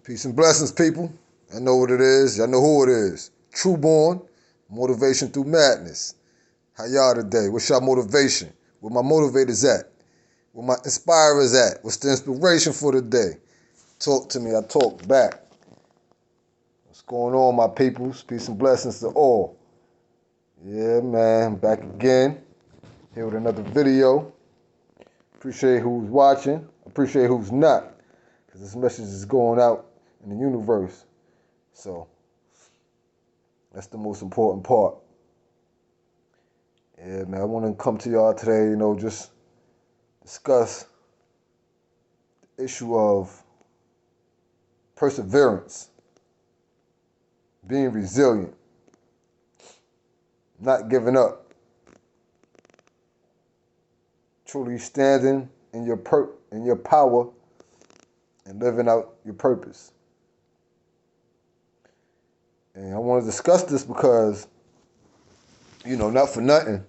Peace and blessings, people. I know what it is. Y'all know who it is. Trueborn, motivation through madness. How y'all today? What's y'all motivation? Where my motivators at? Where my inspirers at? What's the inspiration for the day? Talk to me. I talk back. What's going on, my peoples? Peace and blessings to all. Yeah, man. Back again. Here with another video. Appreciate who's watching. Appreciate who's not. Because this message is going out in the universe. So that's the most important part. Yeah, man, I want to come to y'all today, just discuss the issue of perseverance, being resilient, not giving up, truly standing in your power and living out your purpose. And I want to discuss this because, not for nothing,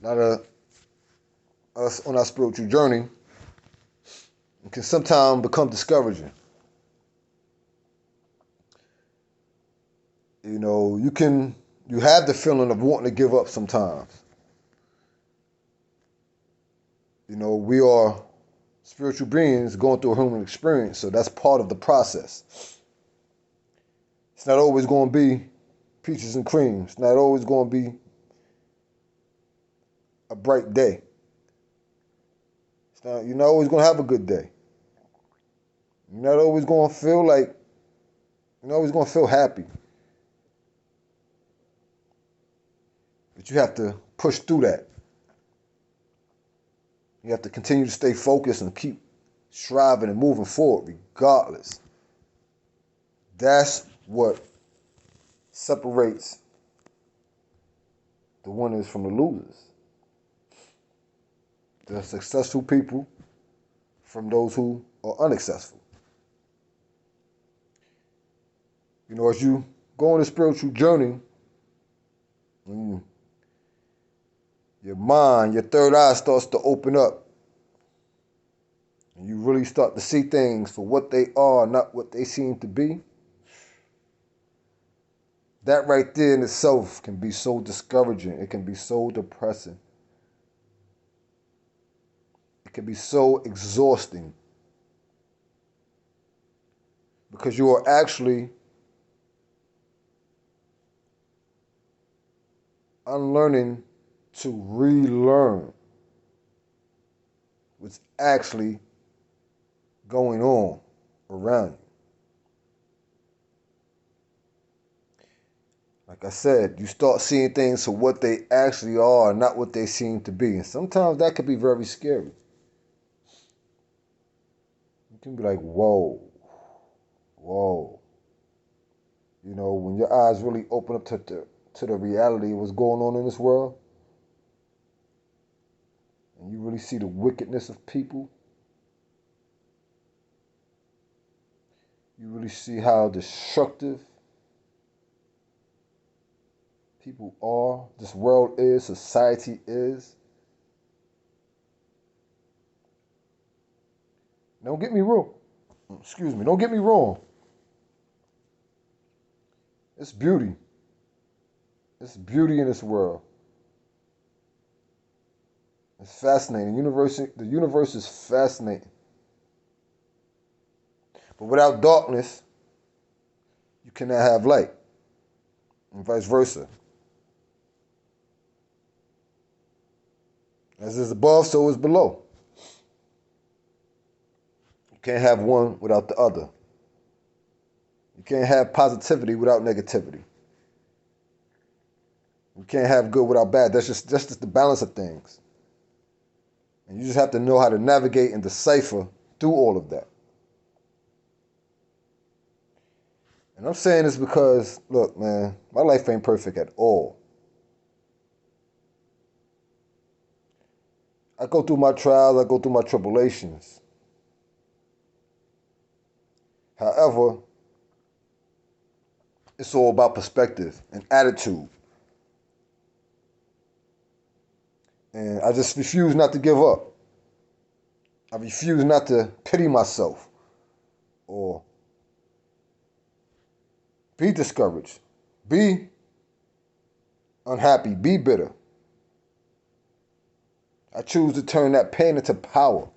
us on our spiritual journey, it can sometimes become discouraging. You have the feeling of wanting to give up sometimes. We are spiritual beings going through a human experience, so that's part of the process. It's not always going to be peaches and cream. It's not always going to be a bright day. You're not always going to have a good day. You're not always going to feel happy. But you have to push through that. You have to continue to stay focused and keep striving and moving forward regardless. That's what separates the winners from the losers. The successful people from those who are unsuccessful. As you go on a spiritual journey, your mind, your third eye starts to open up. And you really start to see things for what they are, not what they seem to be. That right there in itself can be so discouraging. It can be so depressing. It can be so exhausting. Because you are actually unlearning to relearn what's actually going on around you. Like I said, you start seeing things for what they actually are, not what they seem to be. And sometimes that could be very scary. You can be like, whoa. When your eyes really open up to the reality of what's going on in this world, and you really see the wickedness of people, you really see how destructive people are, this world is, society is. Don't get me wrong. Don't get me wrong. It's beauty. It's beauty in this world. It's fascinating. The universe is fascinating. But without darkness, you cannot have light. And vice versa. As is above, so is below. You can't have one without the other. You can't have positivity without negativity. You can't have good without bad. That's just the balance of things. And you just have to know how to navigate and decipher through all of that. And I'm saying this because, look, man, my life ain't perfect at all. I go through my trials, I go through my tribulations. However, it's all about perspective and attitude. And I just refuse not to give up. I refuse not to pity myself or be discouraged, be unhappy, be bitter. I choose to turn that pain into power.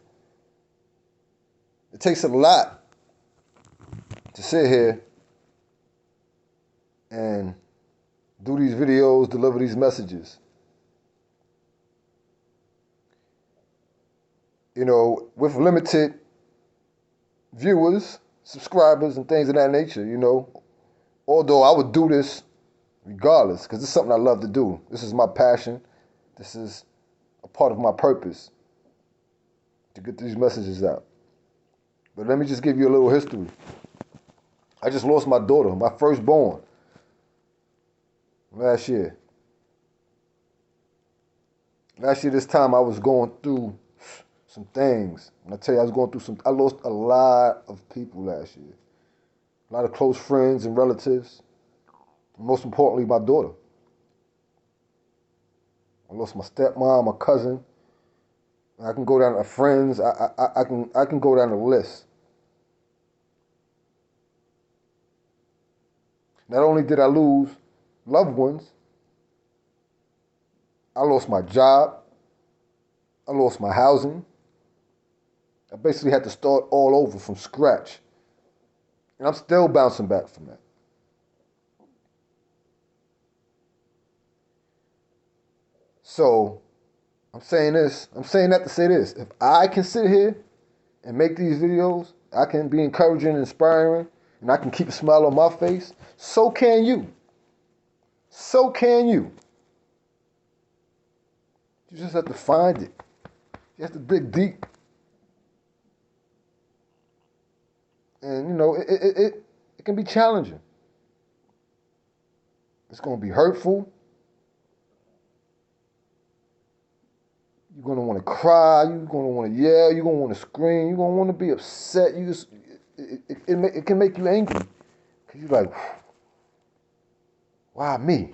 It takes a lot to sit here and do these videos, deliver these messages. You know, with limited viewers, subscribers, and things of that nature, you know. Although I would do this regardless, because it's something I love to do. This is my passion. This is a part of my purpose, to get these messages out. But let me just give you a little history. I just lost my daughter, my firstborn, last year. Last year this time I was going through some things. And I tell you, I lost a lot of people last year. A lot of close friends and relatives. And most importantly, my daughter. I lost my stepmom, my cousin. I can go down to friends. I can go down the list. Not only did I lose loved ones, I lost my job. I lost my housing. I basically had to start all over from scratch. And I'm still bouncing back from that. So, I'm saying that to say this. If I can sit here and make these videos, I can be encouraging and inspiring, and I can keep a smile on my face, so can you. So can you. You just have to find it. You have to dig deep. And, you know, it can be challenging. It's going to be hurtful. You're going to want to cry. You're going to want to yell. You're going to want to scream. You're going to want to be upset. It can make you angry. Because you're like, why me?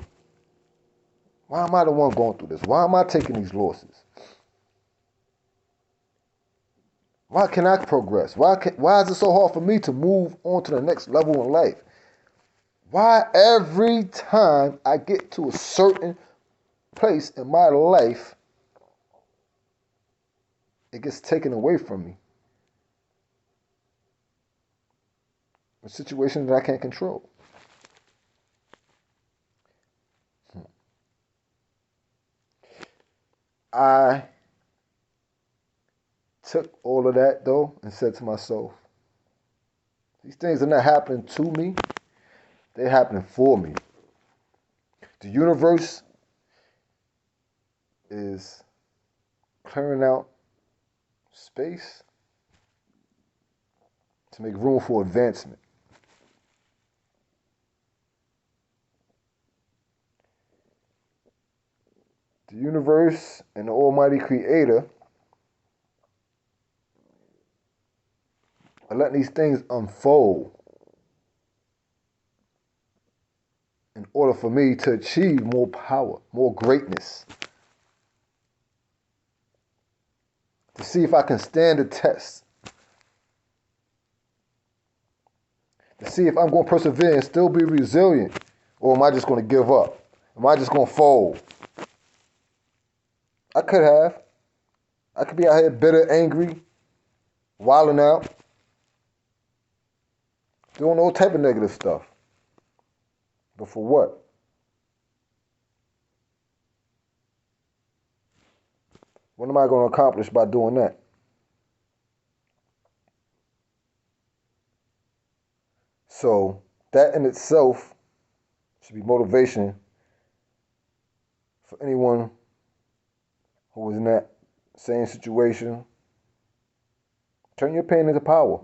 Why am I the one going through this? Why am I taking these losses? Why can I progress? Why is it so hard for me to move on to the next level in life? Why every time I get to a certain place in my life, it gets taken away from me? A situation that I can't control. I took all of that, though, and said to myself, these things are not happening to me. They're happening for me. The universe is clearing out space to make room for advancement. The universe and the Almighty Creator are letting these things unfold in order for me to achieve more power, more greatness. To see if I can stand the test. To see if I'm going to persevere and still be resilient. Or am I just going to give up? Am I just going to fold? I could have. I could be out here bitter, angry, wilding out, doing all type of negative stuff. But for what? What am I going to accomplish by doing that? So that in itself should be motivation for anyone who is in that same situation. Turn your pain into power.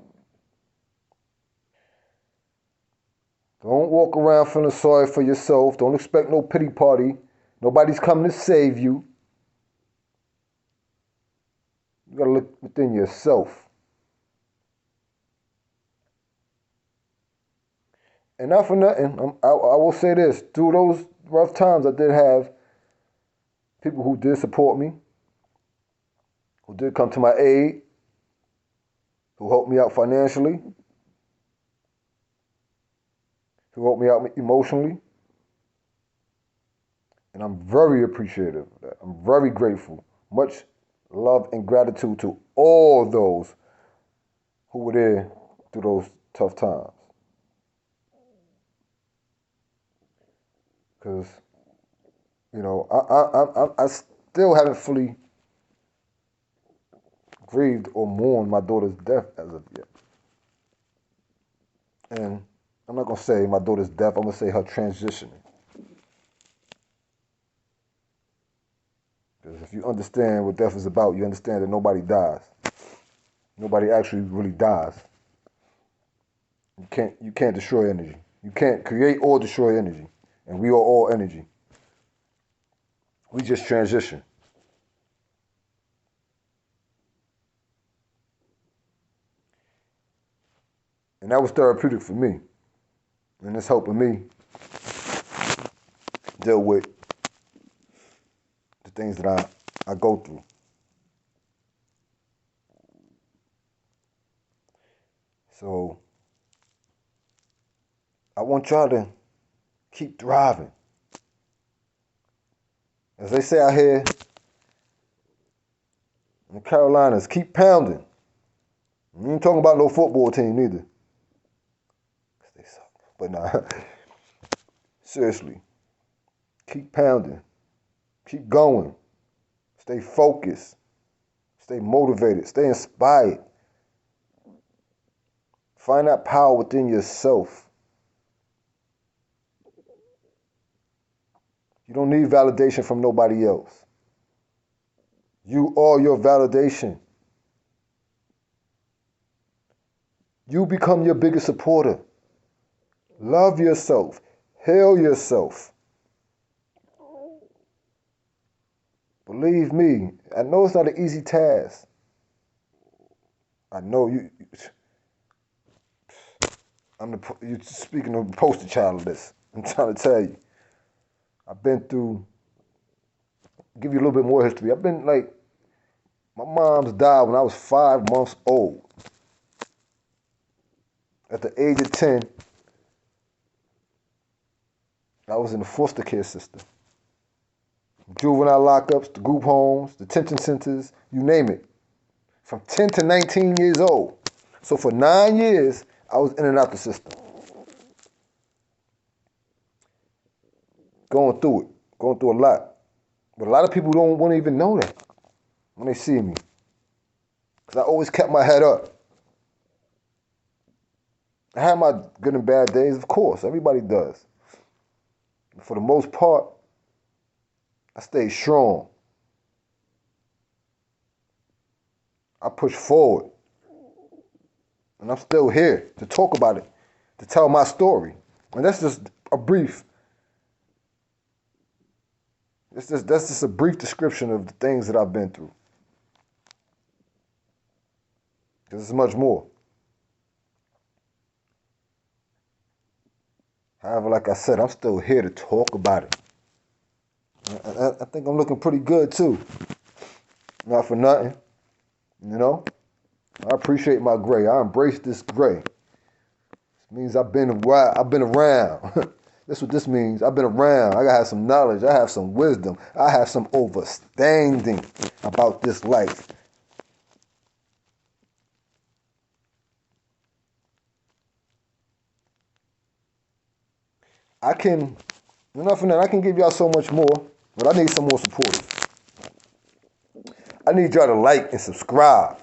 Don't walk around feeling sorry for yourself. Don't expect no pity party. Nobody's coming to save you. You gotta look within yourself. And not for nothing, I will say this. Through those rough times, I did have people who did support me, who did come to my aid, who helped me out financially. who helped me out emotionally. And I'm very appreciative of that. I'm very grateful. Much love and gratitude to all those who were there through those tough times. Because, you know, I still haven't fully grieved or mourned my daughter's death as of yet. And I'm not going to say my daughter's death, I'm going to say her transitioning. Because if you understand what death is about, you understand that nobody dies. Nobody actually really dies. You can't destroy energy. You can't create or destroy energy. And we are all energy. We just transition. And that was therapeutic for me. And it's helping me deal with the things that I go through. So I want y'all to keep thriving. As they say out here in the Carolinas, keep pounding. You ain't talking about no football team neither. They suck. But nah, seriously, keep pounding. Keep going. Stay focused. Stay motivated. Stay inspired. Find that power within yourself. You don't need validation from nobody else. You are your validation. You become your biggest supporter. Love yourself. Heal yourself. Believe me, I know it's not an easy task. I know you're speaking of the poster child of this. I'm trying to tell you. I've been through, give you a little bit more history. My mom's died when I was 5 months old. At the age of 10, I was in the foster care system. Juvenile lockups, the group homes, detention centers, you name it. From 10 to 19 years old. So for 9 years, I was in and out the system. Going through a lot. But a lot of people won't even know that when they see me. Because I always kept my head up. I had my good and bad days, of course. Everybody does. But for the most part, I stayed strong. I pushed forward. And I'm still here to talk about it, to tell my story. And that's just a brief. That's just a brief description of the things that I've been through. There's much more. However, like I said, I'm still here to talk about it. I think I'm looking pretty good too. Not for nothing, you know. I appreciate my gray. I embrace this gray. This means I've been around. That's what this means. I've been around. I have some knowledge. I have some wisdom. I have some understanding about this life. I can give y'all so much more, but I need some more supporters. I need y'all to like and subscribe.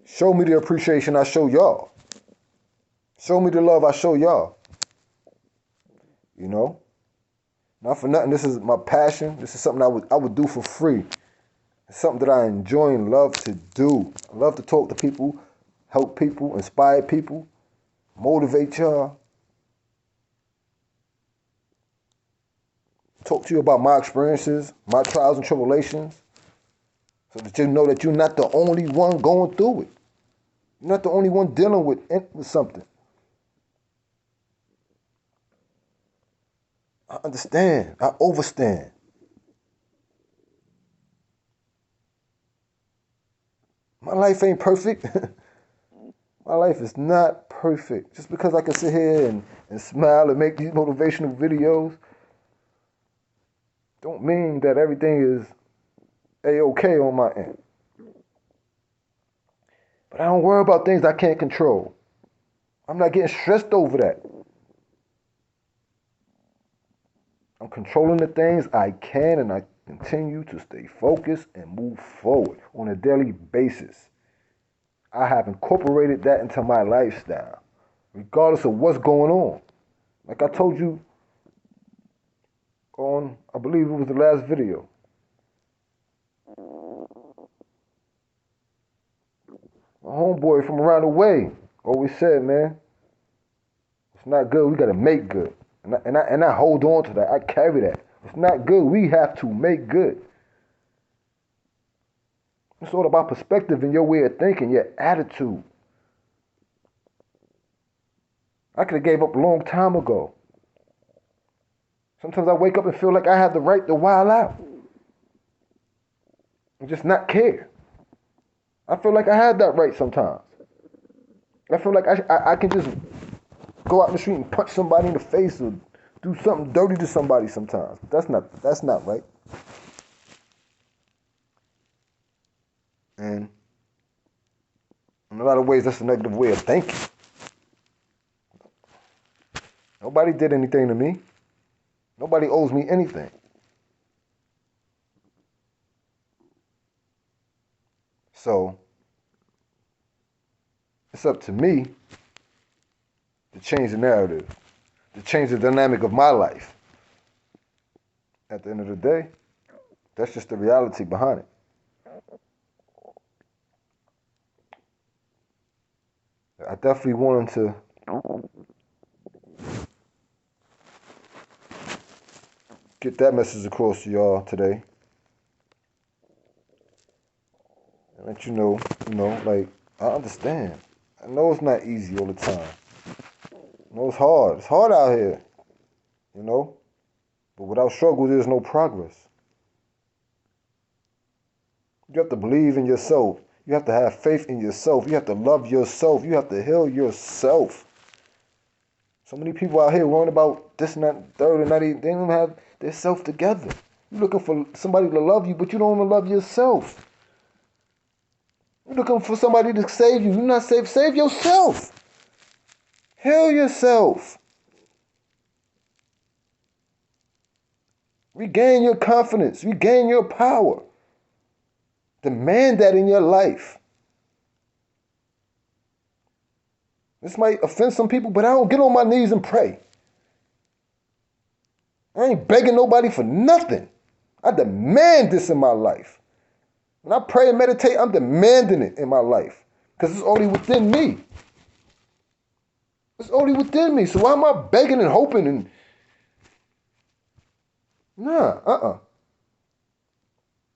Show me the appreciation I show y'all. Show me the love I show y'all. You know? Not for nothing. This is my passion. This is something I would do for free. It's something that I enjoy and love to do. I love to talk to people, help people, inspire people, motivate y'all. Talk to you about my experiences, my trials and tribulations, so that you know that you're not the only one going through it. You're not the only one dealing with something. I understand. I overstand. My life ain't perfect. My life is not perfect. Just because I can sit here and smile and make these motivational videos don't mean that everything is A-okay on my end. But I don't worry about things I can't control. I'm not getting stressed over that. I'm controlling the things I can, and I continue to stay focused and move forward on a daily basis. I have incorporated that into my lifestyle, regardless of what's going on. Like I told you on, I believe it was the last video. My homeboy from around the way always said, man, it's not good, we gotta make good. And I hold on to that, I carry that. It's not good, we have to make good. It's all about perspective and your way of thinking, your attitude. I could have gave up a long time ago. Sometimes I wake up and feel like I have the right to wild out and just not care. I feel like I have that right sometimes. I feel like I can just go out in the street and punch somebody in the face or do something dirty to somebody sometimes. That's not right. And in a lot of ways, that's a negative way of thinking. Nobody did anything to me. Nobody owes me anything. So it's up to me to change the narrative, to change the dynamic of my life. At the end of the day, that's just the reality behind it. I definitely wanted to get that message across to y'all today. And let you know, like, I understand. I know it's not easy all the time. I know it's hard. It's hard out here, But without struggle, there's no progress. You have to believe in yourself. You have to have faith in yourself. You have to love yourself. You have to heal yourself. So many people out here worrying about this and that, third, and that. They don't even have their self together. You're looking for somebody to love you, but you don't even love yourself. You're looking for somebody to save you. You're not saved. Save yourself. Heal yourself. Regain your confidence. Regain your power. Demand that in your life. This might offend some people, but I don't get on my knees and pray. I ain't begging nobody for nothing. I demand this in my life. When I pray and meditate, I'm demanding it in my life because it's only within me. It's only within me. So why am I begging and hoping and... Nah,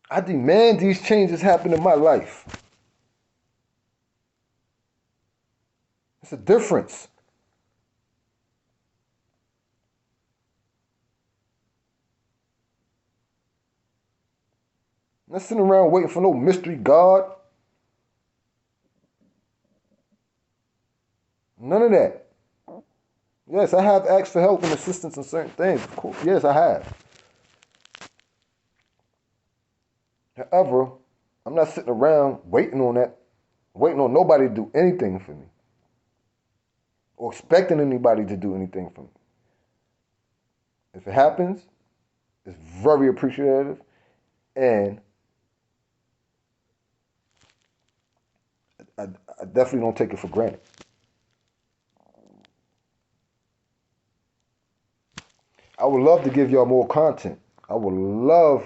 I demand these changes happen in my life. It's a difference. I'm not sitting around waiting for no mystery God. None of that. Yes, I have asked for help and assistance in certain things. Of course, yes, I have. However, I'm not sitting around waiting on nobody to do anything for me. Or expecting anybody to do anything for me. If it happens, it's very appreciative, and I definitely don't take it for granted. I would love to give y'all more content. I would love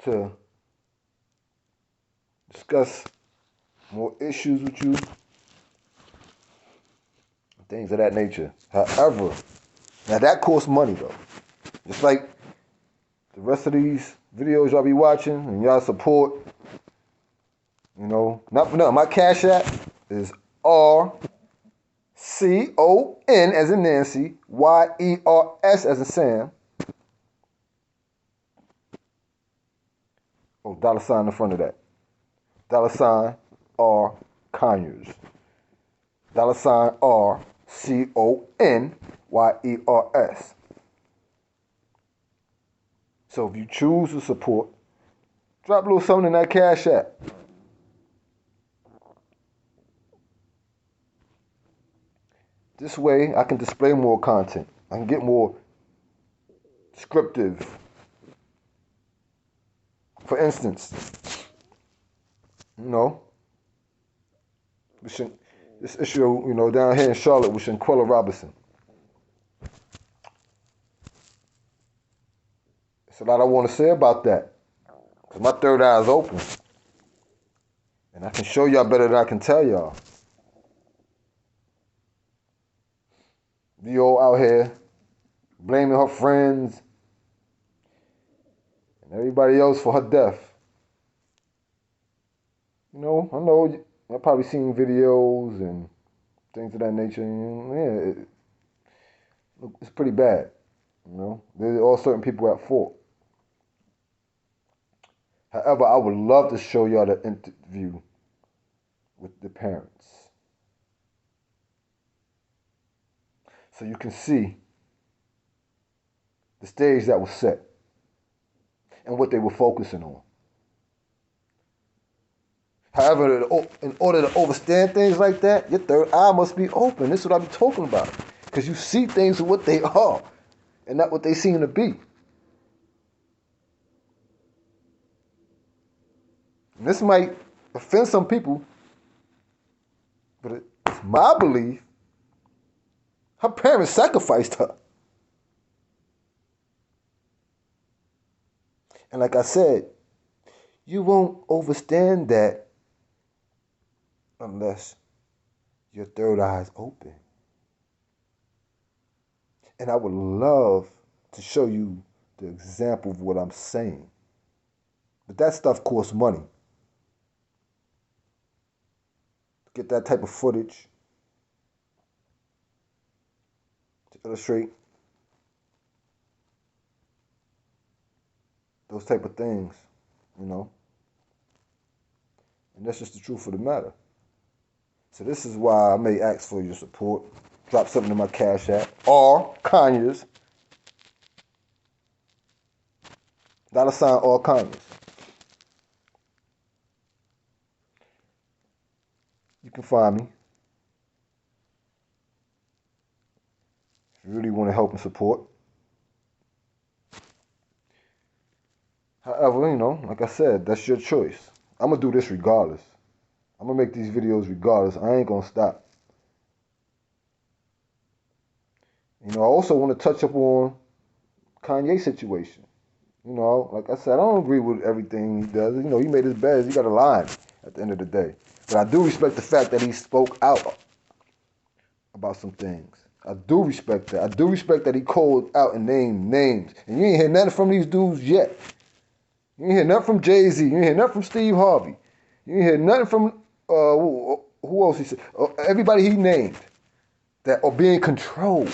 to discuss more issues with you, things of that nature. However, now that costs money though. Just like the rest of these videos y'all be watching and y'all support, not for nothing. My Cash App is RCON as in Nancy, YERS as in Sam. Oh, $ in front of that. $ RCON. Conyers. $RCONYERS. So if you choose to support, drop a little something in that Cash App. This way, I can display more content. I can get more descriptive. For instance, this issue, down here in Charlotte with Shanquella Robinson. There's a lot I want to say about that. Because my third eye is open. And I can show y'all better than I can tell y'all. Vio out here blaming her friends and everybody else for her death. I know I've probably seen videos and things of that nature. It's pretty bad. There's all certain people at fault. However, I would love to show y'all the interview with the parents, so you can see the stage that was set and what they were focusing on. However, in order to understand things like that, your third eye must be open. This is what I'm talking about. Because you see things for what they are and not what they seem to be. And this might offend some people, but it's my belief her parents sacrificed her. And like I said, you won't understand that unless your third eye is open. And I would love to show you the example of what I'm saying. But that stuff costs money. To get that type of footage to illustrate those type of things, And that's just the truth of the matter. So this is why I may ask for your support. Drop something in my Cash App. Or Conyers. $or Conyers. You can find me. If you really want to help and support. However, like I said, that's your choice. I'm going to do this regardless. I'm going to make these videos regardless. I ain't going to stop. I also want to touch up on Kanye's situation. Like I said, I don't agree with everything he does. He made his bed. He got a line at the end of the day. But I do respect the fact that he spoke out about some things. I do respect that. I do respect that he called out and named names. And you ain't hear nothing from these dudes yet. You ain't hear nothing from Jay-Z. You ain't hear nothing from Steve Harvey. You ain't hear nothing from, who else he said? Everybody he named that are being controlled.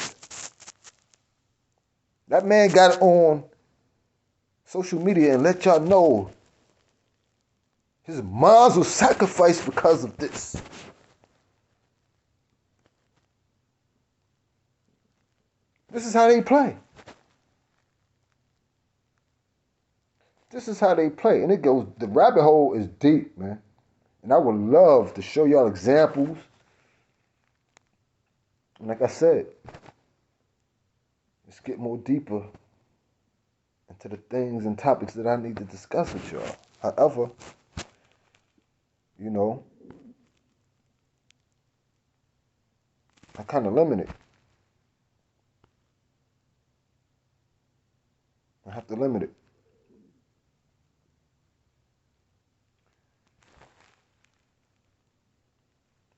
That man got on social media and let y'all know his moms were sacrificed because of this. This is how they play. This is how they play. And the rabbit hole is deep, man. And I would love to show y'all examples. And like I said, let's get more deeper into the things and topics that I need to discuss with y'all. However, I'm kind of limited. I have to limit it.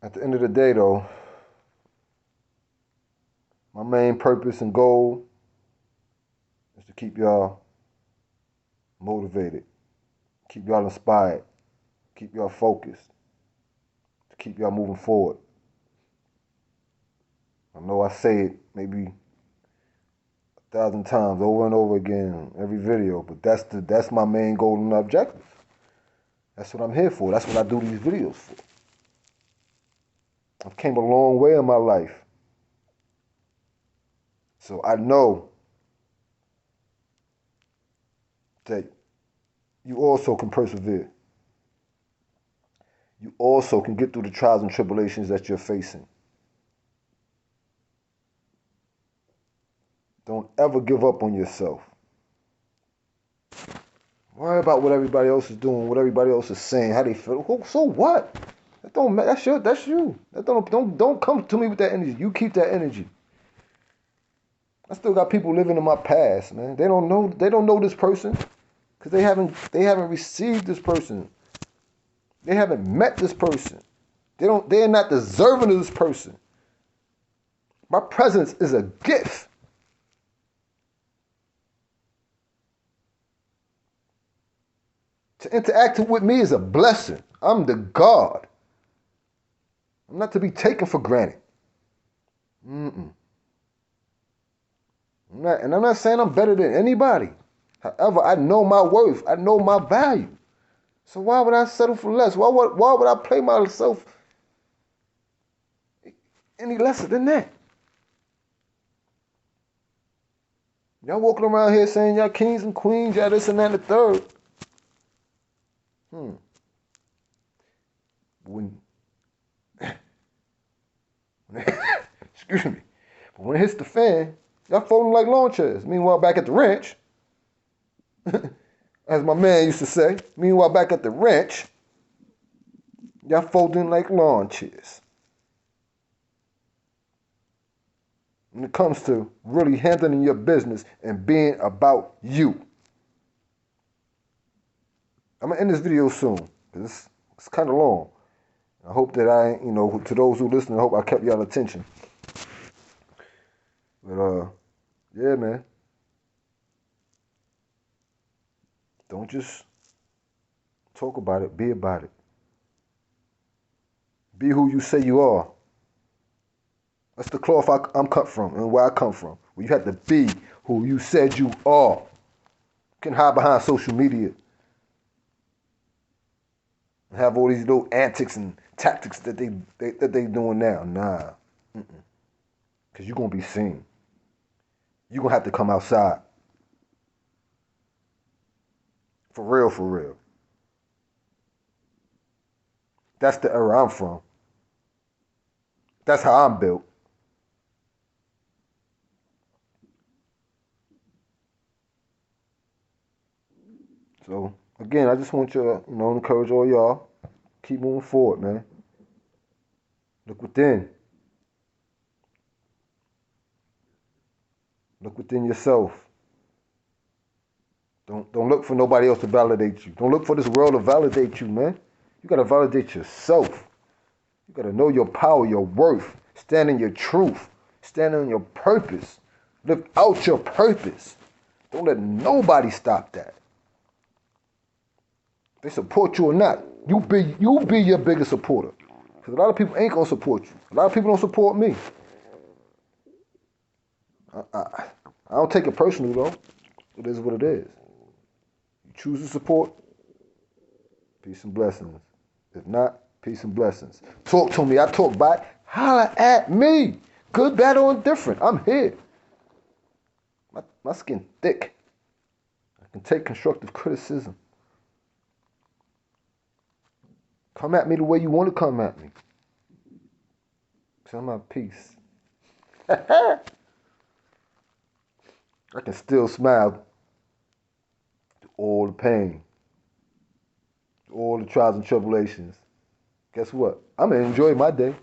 At the end of the day, though, my main purpose and goal is to keep y'all motivated, keep y'all inspired, keep y'all focused, to keep y'all moving forward. I know I say it maybe 1,000 times over and over again in every video, but that's my main goal and objective. That's what I'm here for. That's what I do these videos for. I've came a long way in my life. So I know that you also can persevere. You also can get through the trials and tribulations that you're facing. Don't ever give up on yourself. Worry about what everybody else is doing, what everybody else is saying, how they feel. So what? That don't matter. That's you. That don't come to me with that energy. You keep that energy. I still got people living in my past, man. They don't know this person because they haven't received this person. They haven't met this person. They're not deserving of this person. My presence is a gift. To interact with me is a blessing. I'm the God. I'm not to be taken for granted. I'm not saying I'm better than anybody. However, I know my worth. I know my value. So why would I settle for less? Why would I play myself any lesser than that? Y'all walking around here saying y'all kings and queens, y'all this and that and the third. When excuse me. But when it hits the fan, y'all folding like lawn chairs. Meanwhile, back at the ranch, as my man used to say, meanwhile, back at the ranch, y'all folding like lawn chairs. When it comes to really handling your business and being about you. I'm going to end this video soon because it's kind of long. I hope that to those who listen, I hope I kept y'all attention. But, yeah, man. Don't just talk about it. Be about it. Be who you say you are. That's the cloth I'm cut from and where I come from. Where you have to be who you said you are. You can hide behind social media. And have all these little antics and tactics that they doing now. Nah. Because you're going to be seen. You're going to have to come outside. For real, for real. That's the era I'm from. That's how I'm built. So, again, I just want you to, encourage all y'all. Keep moving forward, man. Look within. Look within yourself. Don't look for nobody else to validate you. Don't look for this world to validate you, man. You got to validate yourself. You got to know your power, your worth. Stand in your truth. Stand on your purpose. Live out your purpose. Don't let nobody stop that. They support you or not. You be your biggest supporter. Because a lot of people ain't going to support you. A lot of people don't support me. I don't take it personally, though. It is what it is. You choose to support, peace and blessings. If not, peace and blessings. Talk to me. I talk back. Holla at me. Good, bad, or indifferent. I'm here. My skin thick. I can take constructive criticism. Come at me the way you want to come at me. I'm at peace. I can still smile through all the pain, all the trials and tribulations. Guess what? I'm going to enjoy my day.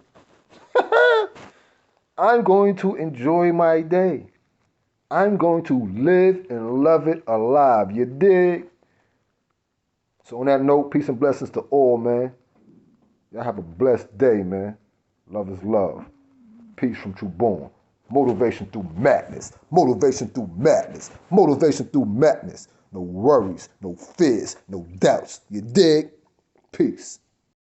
I'm going to enjoy my day. I'm going to live and love it alive. You dig? So on that note, peace and blessings to all, man. Y'all have a blessed day, man. Love is love. Peace from True Born. Motivation through madness. Motivation through madness. Motivation through madness. No worries, no fears, no doubts. You dig? Peace.